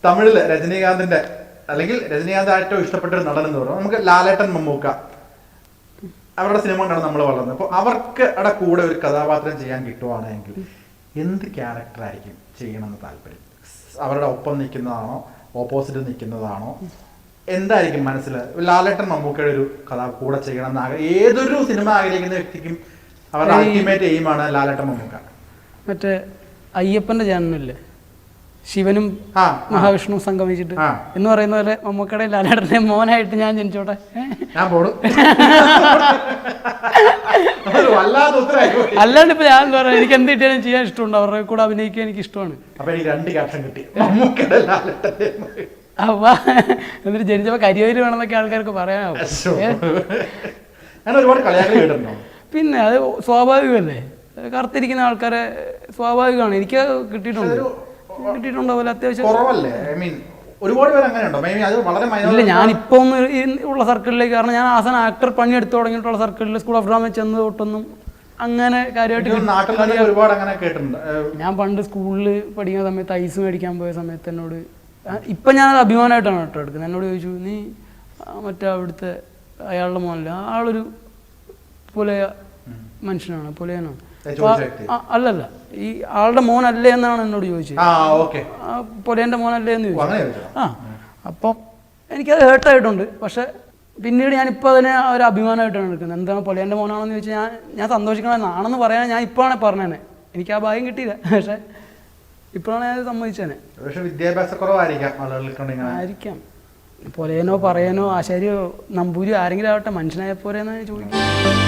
തമിഴില് രജനീകാന്തിന്റെ അല്ലെങ്കിൽ രജനീകാന്ത് ഏറ്റവും ഇഷ്ടപ്പെട്ട ഒരു നടൻ എന്ന് പറയുന്നത് നമുക്ക് ലാലേട്ടൻ മമ്മൂക്ക അവരുടെ സിനിമ കൊണ്ടാണ് നമ്മൾ വളർന്നത്. അപ്പോൾ അവർക്ക് അവിടെ കൂടെ ഒരു കഥാപാത്രം ചെയ്യാൻ കിട്ടുവാണെങ്കിൽ എന്ത് ക്യാരക്ടറായിരിക്കും ചെയ്യണമെന്ന് താല്പര്യം? അവരുടെ ഒപ്പം നിൽക്കുന്നതാണോ ഓപ്പോസിറ്റ് നിൽക്കുന്നതാണോ? എന്തായിരിക്കും മനസ്സിൽ ലാലേട്ടൻ മമ്മൂക്കയുടെ ഒരു കഥ കൂടെ ചെയ്യണം എന്ന് ഏതൊരു സിനിമ ആഗ്രഹിക്കുന്ന വ്യക്തിക്കും അവരുടെ അൾട്ടിമേറ്റ് എയിമാണ് ലാലേട്ടൻ മമ്മൂക്ക. മറ്റേ അയ്യപ്പന്റെ ചാനലില്ലേ, ശിവനും മഹാവിഷ്ണു സംഗമിച്ചിട്ട് എന്ന് പറയുന്ന പോലെ മമ്മൂക്കയുടെ ലാലേട്ടന്റെ മോനായിട്ട് ഞാൻ ജനിച്ചോട്ടെ. ഞാൻ പോടും. അല്ലാണ്ട് ഇപ്പൊ ഞാൻ എന്താ പറയാ, എനിക്ക് എന്ത് കിട്ടിയാലും ചെയ്യാൻ ഇഷ്ടമുണ്ട്, അവരുടെ കൂടെ അഭിനയിക്കാൻ എനിക്ക് ഇഷ്ടമാണ്. അപ്പൊ എനിക്ക് 2 ക്യാപ്ഷൻ കിട്ടി. അവ എന്നിട്ട് ജനിച്ചപ്പോ കരിയോര് വേണമെന്നൊക്കെ ആൾക്കാർക്ക് പറയാനാവും. ഒരുപാട് കളിയാക്കൽ കേട്ടിട്ടുണ്ടോ? പിന്നെ അത് സ്വാഭാവികമല്ലേ, കറുത്തിരിക്കുന്ന ആൾക്കാരെ സ്വാഭാവികമാണ്. എനിക്ക് കിട്ടിയിട്ടുണ്ടാവില്ല അത്യാവശ്യം. ഇല്ല, ഞാനിപ്പം ഉള്ള സർക്കിളിലേക്ക്, കാരണം ഞാൻ ആസ് ആൻ ആക്ടർ പണിയെടുത്ത് തുടങ്ങിയിട്ടുള്ള സർക്കിളിൽ സ്കൂൾ ഓഫ് ഡ്രാമ ചെന്ന് തൊട്ടൊന്നും അങ്ങനെ കാര്യമായിട്ട്. ഞാൻ പണ്ട് സ്കൂളിൽ പഠിക്കുന്ന സമയത്ത് ഐസ് മേടിക്കാൻ പോയ സമയത്ത് എന്നോട്, ഇപ്പം ഞാനത് അഭിമാനമായിട്ടാണ് കേട്ടോ എടുക്കുന്നത്, എന്നോട് ചോദിച്ചു, നീ മറ്റേ അവിടുത്തെ അയാളുടെ മോനല്ല, ആളൊരു പുലയ മനുഷ്യനാണ്, പുലയനാണ്. അല്ലല്ല, ഈ ആളുടെ മോനല്ലേ എന്നാണ് എന്നോട് ചോദിച്ചത്. പൊലേന്റെ മോനല്ലേ എന്ന് ചോദിച്ചു. അപ്പം എനിക്കത് ഹേർട്ടായിട്ടുണ്ട്. പക്ഷെ പിന്നീട് ഞാനിപ്പോൾ അതിനെ ഒരു അഭിമാനമായിട്ടാണ് എടുക്കുന്നത്. എന്താണ് പൊലേന്റെ മോനാണെന്ന് ചോദിച്ചാൽ ഞാൻ സന്തോഷിക്കണമെന്നാണെന്ന് പറയാൻ ഞാൻ ഇപ്പോഴാണ് പറഞ്ഞേനെ. എനിക്ക് ആ ഭാഗ്യം കിട്ടിയില്ല, പക്ഷെ ഇപ്പോഴാണ് ഞാൻ സമ്മതിച്ചേനെ. ആയിരിക്കാം, പൊലേനോ പറയനോ ആശാരിയോ നമ്പൂരിയോ ആരെങ്കിലും ആവട്ടെ, മനുഷ്യനായ പോരെന്നാണ് ചോദിക്കുന്നത്.